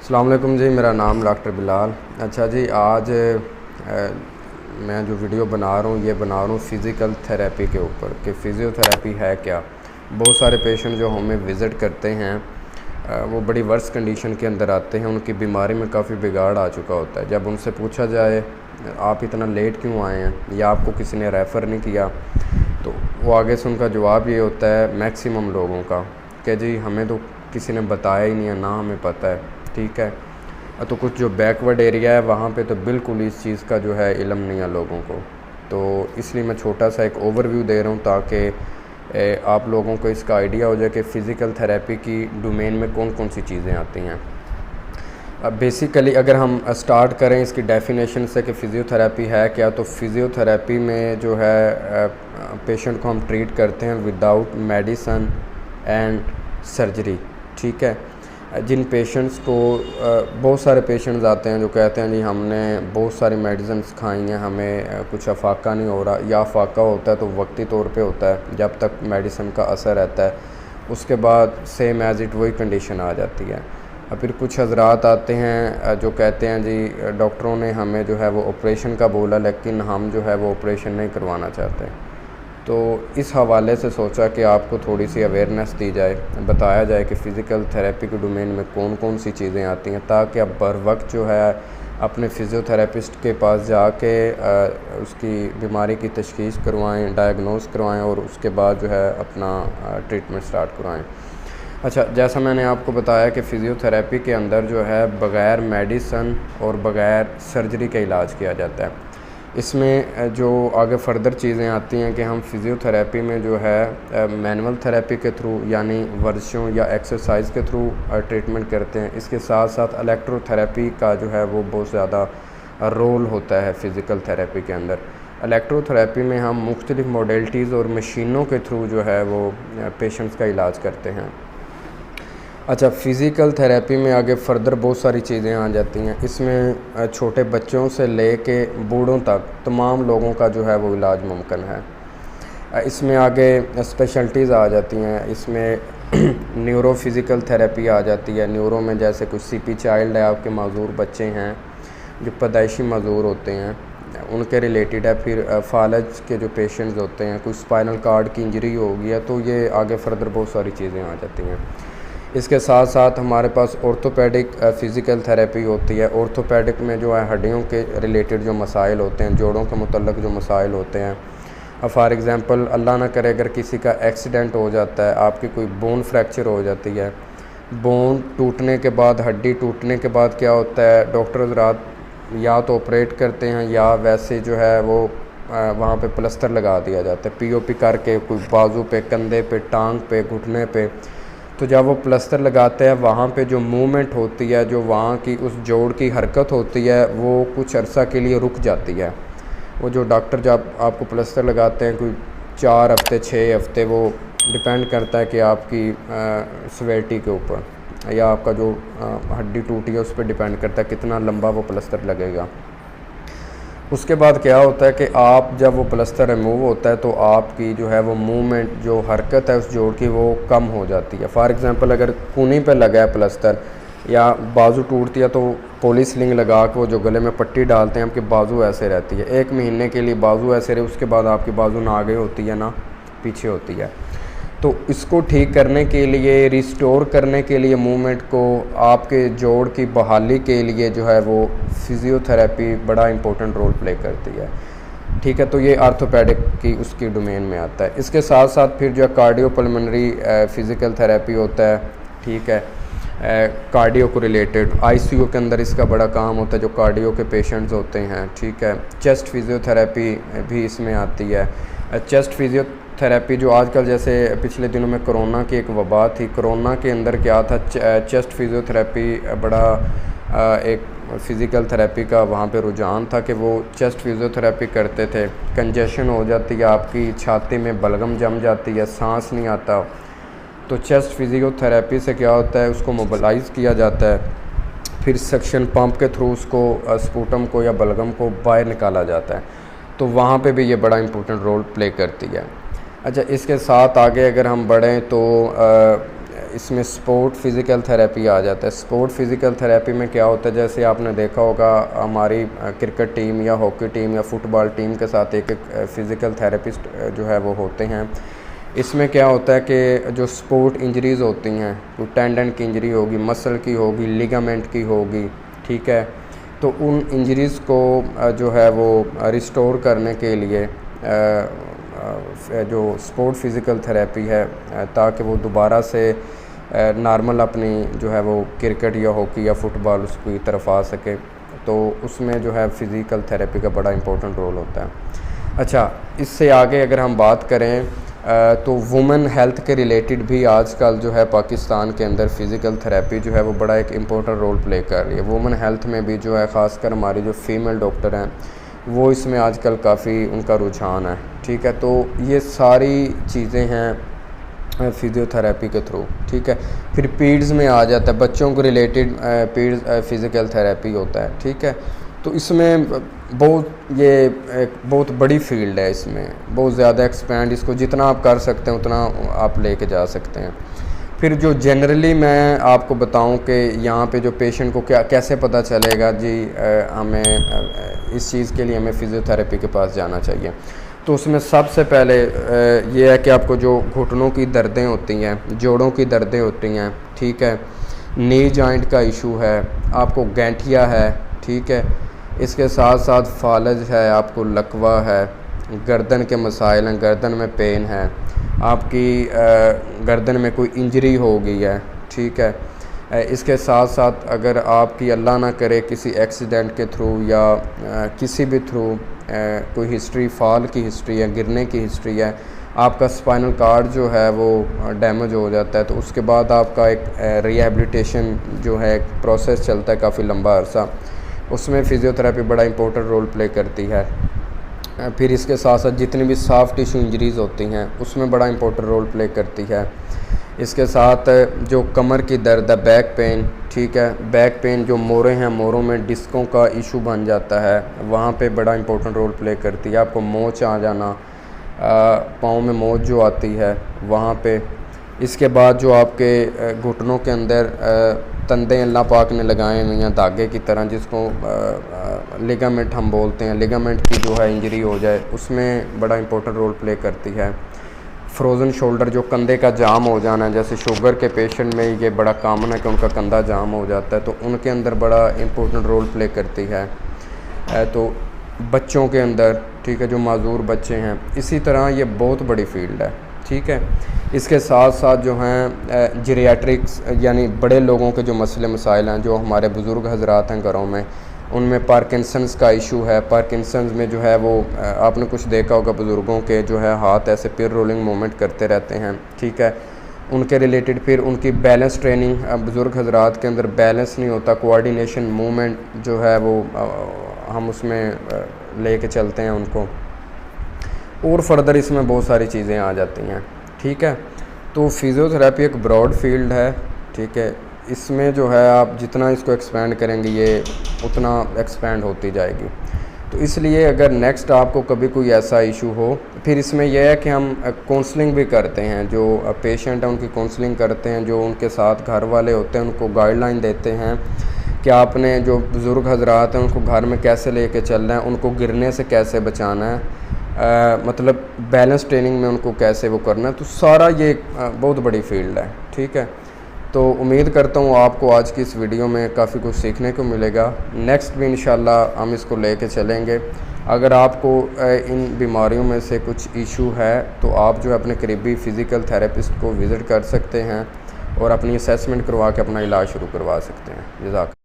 अस्सलाम वालेकुम जी, मेरा नाम डॉक्टर बिलाल। अच्छा जी, आज मैं जो वीडियो बना रहा हूँ ये बना रहा हूँ फ़िज़िकल थेरेपी के ऊपर कि फ़िज़ियोथेरेपी है क्या। बहुत सारे पेशेंट जो हमें विज़िट करते हैं वो बड़ी वर्स कंडीशन के अंदर आते हैं, उनकी बीमारी में काफ़ी बिगाड़ आ चुका होता है। जब उनसे पूछा जाए आप इतना लेट क्यों आए हैं या आपको किसी ने रेफ़र नहीं किया, तो वो आगे से उनका जवाब ये होता है मैक्सिमम लोगों का कि जी हमें तो किसी ने बताया ही नहीं है, ना हमें पता है। ठीक है, तो कुछ जो बैकवर्ड एरिया है वहाँ पे तो बिल्कुल इस चीज़ का जो है इल्म नहीं है लोगों को। तो इसलिए मैं छोटा सा एक ओवरव्यू दे रहा हूँ ताकि आप लोगों को इसका आइडिया हो जाए कि फ़िज़िकल थेरेपी की डोमेन में कौन कौन सी चीज़ें आती हैं। अब बेसिकली अगर हम स्टार्ट करें इसकी डेफिनेशन से कि फ़िज़ियोथेरेपी है क्या, तो फ़िज़ियोथेरेपी में जो है पेशेंट को हम ट्रीट करते हैं विदाउट मेडिसन एंड सर्जरी। ठीक है, जिन पेशेंट्स को बहुत सारे पेशेंट्स आते हैं जो कहते हैं जी हमने बहुत सारी मेडिसिन खाई हैं, हमें कुछ अफाका नहीं हो रहा, या अफाका होता है तो वक्ती तौर पे होता है जब तक मेडिसिन का असर रहता है, उसके बाद सेम एज़ इट वही कंडीशन आ जाती है। और फिर कुछ हजरात आते हैं जो कहते हैं जी डॉक्टरों ने हमें जो है वो ऑपरेशन का बोला लेकिन हम जो है वो ऑपरेशन नहीं करवाना चाहते। तो इस हवाले से सोचा कि आपको थोड़ी सी अवेयरनेस दी जाए, बताया जाए कि फ़िज़िकल थेरेपी के डोमेन में कौन कौन सी चीज़ें आती हैं, ताकि आप बर वक्त जो है अपने फ़िज़ियोथेरेपिस्ट के पास जाके उसकी बीमारी की तशख़ीस करवाएं, डायग्नोस करवाएं और उसके बाद जो है अपना ट्रीटमेंट स्टार्ट करवाएं। अच्छा, जैसा मैंने आपको बताया कि फ़िज़ियोथेरेपी के अंदर जो है बग़ैर मेडिसन और बग़ैर सर्जरी का इलाज किया जाता है। इसमें जो आगे फ़र्दर चीज़ें आती हैं कि हम फ़िज़ियोथेरेपी में जो है मैनुअल थेरेपी के थ्रू यानी वर्जिशों या एक्सरसाइज के थ्रू ट्रीटमेंट करते हैं। इसके साथ साथ इलेक्ट्रोथेरेपी का जो है वो बहुत ज़्यादा रोल होता है फ़िज़िकल थेरेपी के अंदर। इलेक्ट्रोथेरेपी में हम मुख्तलिफ़ मॉडलिटीज़ और मशीनों के थ्रू जो है वो पेशेंट्स का इलाज करते हैं। अच्छा, फ़िज़िकल थेरेपी में आगे फ़र्दर बहुत सारी चीज़ें आ जाती हैं। इसमें छोटे बच्चों से ले के बूढ़ों तक तमाम लोगों का जो है वो इलाज मुमकिन है। इसमें आगे स्पेशलिटीज़ आ जाती हैं। इसमें न्यूरो फ़िज़िकल थेरेपी आ जाती है। न्यूरो में जैसे कुछ सीपी चाइल्ड है, आपके माजूर बच्चे हैं जो पैदाइशी माजूर होते हैं, उनके रिलेटेड है। फिर फालज के जो पेशेंट्स होते हैं, कुछ स्पाइनल कार्ड की इंजरी हो गई है, तो ये आगे फ़र्दर बहुत सारी चीज़ें आ जाती हैं। इसके साथ साथ हमारे पास ऑर्थोपेडिक फ़िज़िकल थेरेपी होती है। ऑर्थोपेडिक में जो है हड्डियों के रिलेटेड जो मसाइल होते हैं, जोड़ों के मुतल्लक जो मसाइल होते हैं, फॉर एग्ज़ाम्पल अल्लाह ना करे अगर किसी का एक्सीडेंट हो जाता है, आपकी कोई बोन फ्रैक्चर हो जाती है, बोन टूटने के बाद, हड्डी टूटने के बाद क्या होता है, डॉक्टर हज़रात या तो ऑपरेट करते हैं या वैसे जो है वो वहाँ पे प्लस्तर लगा दिया जाता है पीओपी करके, कोई बाजू पे, कंधे पे, टांग पे, घुटने पे। तो जब वो प्लस्तर लगाते हैं वहाँ पे जो मूवमेंट होती है, जो वहाँ की उस जोड़ की हरकत होती है, वो कुछ अरसा के लिए रुक जाती है। वो जो डॉक्टर जब आपको प्लस्तर लगाते हैं कोई 4 हफ़्ते 6 हफ़्ते, वो डिपेंड करता है कि आपकी सवेरिटी के ऊपर या आपका जो हड्डी टूटी है उस पर डिपेंड करता है कितना लंबा वो प्लस्तर लगेगा। उसके बाद क्या होता है कि आप जब वो प्लस्तर रिमूव होता है तो आपकी जो है वो मूवमेंट, जो हरकत है उस जोड़ की, वो कम हो जाती है। फॉर एग्ज़ाम्पल अगर कूनी पे लगा है प्लस्तर या बाजू टूटती है तो पुलिस लिंग लगा के वो जो गले में पट्टी डालते हैं, आपकी बाजू ऐसे रहती है 1 महीने के लिए, बाजू ऐसे रहे, उसके बाद आपकी बाजू ना आगे होती है ना पीछे होती है। तो इसको ठीक करने के लिए, रिस्टोर करने के लिए मूवमेंट को, आपके जोड़ की बहाली के लिए जो है वो फ़िज़ियोथेरेपी बड़ा इम्पोर्टेंट रोल प्ले करती है। ठीक है, तो ये आर्थोपेडिक की उसकी डोमेन में आता है। इसके साथ साथ फिर जो है कार्डियोपल्मोनरी फ़िज़िकल थेरेपी होता है। ठीक है, कार्डियो को रिलेटेड आईसीयू के अंदर इसका बड़ा काम होता है जो कार्डियो के पेशेंट्स होते हैं। ठीक है, चेस्ट फ़िज़ियोथेरेपी भी इसमें आती है। चेस्ट फ़िज़ियोथेरेपी जो आजकल, जैसे पिछले दिनों में कोरोना की एक वबा थी, कोरोना के अंदर क्या था, चेस्ट फ़िज़ियोथेरेपी बड़ा एक फ़िज़िकल थेरेपी का वहाँ पे रुझान था कि वो चेस्ट फ़िज़ियोथेरेपी करते थे। कंजेशन हो जाती है, आपकी छाती में बलगम जम जाती है, सांस नहीं आता, तो चेस्ट फ़िज़ियोथेरेपी से क्या होता है, उसको मोबिलाइज़ किया जाता है, फिर सक्शन पंप के थ्रू उसको स्पूटम को या बलगम को बाहर निकाला जाता है। तो वहाँ पे भी ये बड़ा इम्पोर्टेंट रोल प्ले करती है। अच्छा, इसके साथ आगे अगर हम बढ़ें तो इसमें स्पोर्ट फ़िज़िकल थेरेपी आ जाता है। स्पोर्ट फ़िज़िकल थेरेपी में क्या होता है, जैसे आपने देखा होगा हमारी क्रिकेट टीम या हॉकी टीम या फुटबॉल टीम के साथ एक फ़िज़िकल थेरेपिस्ट जो है वो होते हैं। इसमें क्या होता है कि जो स्पोर्ट इंजरीज़ होती हैं, तो टेंडन की इंजरी होगी, मसल की होगी, लिगामेंट की होगी, ठीक है, तो उन इंजरीज़ को जो है वो रिस्टोर करने के लिए जो स्पोर्ट फ़िज़िकल थेरेपी है, ताकि वो दोबारा से नॉर्मल अपनी जो है वो क्रिकेट या हॉकी या फुटबॉल उसकी तरफ आ सके, तो उसमें जो है फ़िज़िकल थेरेपी का बड़ा इम्पोर्टेंट रोल होता है। अच्छा, इससे आगे अगर हम बात करें तो वुमेन हेल्थ के रिलेटेड भी आजकल जो है पाकिस्तान के अंदर फ़िज़िकल थेरेपी जो है वो बड़ा एक इम्पोर्टेंट रोल प्ले कर रही है। वुमेन हेल्थ में भी जो है ख़ासकर हमारी जो फ़ीमेल डॉक्टर हैं वो इसमें आजकल काफ़ी उनका रुझान है, ठीक है। तो ये सारी चीज़ें हैं फ़िज़ियोथेरेपी के थ्रू, ठीक है। फिर पीड्स में आ जाता है, बच्चों को रिलेटेड पीड्स फ़िज़िकल थेरेपी होता है, ठीक है। तो इसमें ये एक बहुत बड़ी फ़ील्ड है, इसमें बहुत ज़्यादा एक्सपेंड, इसको जितना आप कर सकते हैं उतना आप लेके जा सकते हैं। फिर जो जनरली मैं आपको बताऊं कि यहाँ पे जो पेशेंट को कैसे पता चलेगा जी हमें इस चीज़ के लिए हमें फ़िज़ियोथेरेपी के पास जाना चाहिए, तो उसमें सबसे पहले ये है कि आपको जो घुटनों की दर्दें होती हैं, जोड़ों की दर्दें होती हैं, ठीक है, नी जॉइंट का इशू है, आपको गैंठिया है, ठीक है, इसके साथ साथ फालज है, आपको लकवा है, गर्दन के मसाइल हैं, गर्दन में पेन है, आपकी गर्दन में कोई इंजरी हो गई है, ठीक है। इसके साथ साथ अगर आपकी अल्लाह ना करे किसी एक्सीडेंट के थ्रू या किसी भी थ्रू कोई हिस्ट्री, फॉल की हिस्ट्री है, गिरने की हिस्ट्री है, आपका स्पाइनल कार्ड जो है वो डैमेज हो जाता है, तो उसके बाद आपका एक रिहैबिलिटेशन जो है एक प्रोसेस चलता है काफ़ी लंबा अरसा, उसमें फ़िज़ियोथेरेपी बड़ा इंपॉर्टेंट रोल प्ले करती है। फिर इसके साथ साथ जितनी भी सॉफ्ट टिश्यू इंजरीज़ होती हैं उसमें बड़ा इंपॉर्टेंट रोल प्ले करती है। इसके साथ जो कमर की दर्द है, बैक पेन, ठीक है, बैक पेन जो मोरे हैं, मोरों में डिस्कों का इशू बन जाता है, वहाँ पे बड़ा इंपॉर्टेंट रोल प्ले करती है। आपको मोच आ जाना, पाँव में मोच जो आती है वहाँ पे। इसके बाद जो आपके घुटनों के अंदर तंदे अल्लाह पाक ने लगाए हुए हैं धागे की तरह, जिसको लिगामेंट हम बोलते हैं, लिगामेंट की जो है इंजरी हो जाए उसमें बड़ा इंपॉर्टेंट रोल प्ले करती है। फ्रोज़न शोल्डर, जो कंधे का जाम हो जाना है, जैसे शुगर के पेशेंट में ये बड़ा कॉमन है कि उनका कंधा जाम हो जाता है, तो उनके अंदर बड़ा इंपॉर्टेंट रोल प्ले करती है। तो बच्चों के अंदर, ठीक है, जो माजूर बच्चे हैं, इसी तरह ये बहुत बड़ी फील्ड है, ठीक है। इसके साथ साथ जो हैं जीरियाट्रिक्स यानी बड़े लोगों के जो मसले मसाइल हैं, जो हमारे बुज़ुर्ग हजरात हैं घरों में, उनमें पार्किंसंस का इशू है। पार्किंसंस में जो है वो आपने कुछ देखा होगा, बुज़ुर्गों के जो है हाथ ऐसे पिर रोलिंग मूवमेंट करते रहते हैं, ठीक है, उनके रिलेटेड। फिर उनकी बैलेंस ट्रेनिंग, बुज़ुर्ग हजरात के अंदर बैलेंस नहीं होता, कोऑर्डिनेशन मूवमेंट जो है वो हम उसमें ले कर चलते हैं उनको, और फर्दर इसमें बहुत सारी चीज़ें आ जाती हैं, ठीक है। तो फ़िज़ियोथेरेपी एक ब्रॉड फील्ड है, ठीक है, इसमें जो है आप जितना इसको एक्सपेंड करेंगे ये उतना एक्सपेंड होती जाएगी। तो इसलिए अगर नेक्स्ट आपको कभी कोई ऐसा इशू हो, फिर इसमें यह है कि हम काउंसलिंग भी करते हैं, जो पेशेंट हैं उनकी काउंसलिंग करते हैं, जो उनके साथ घर वाले होते हैं उनको गाइडलाइन देते हैं कि आपने जो बुज़ुर्ग हजरात हैं उनको घर में कैसे लेके चलना है, उनको गिरने से कैसे बचाना है, मतलब बैलेंस ट्रेनिंग में उनको कैसे वो करना है। तो सारा ये बहुत बड़ी फील्ड है, ठीक है। तो उम्मीद करता हूँ आपको आज की इस वीडियो में काफ़ी कुछ सीखने को मिलेगा। नेक्स्ट भी इंशाल्लाह हम इसको लेके चलेंगे। अगर आपको इन बीमारियों में से कुछ इशू है तो आप जो है अपने करीबी फ़िज़िकल थेरेपिस्ट को विज़िट कर सकते हैं और अपनी असेसमेंट करवा के अपना इलाज शुरू करवा सकते हैं। जज़ाक।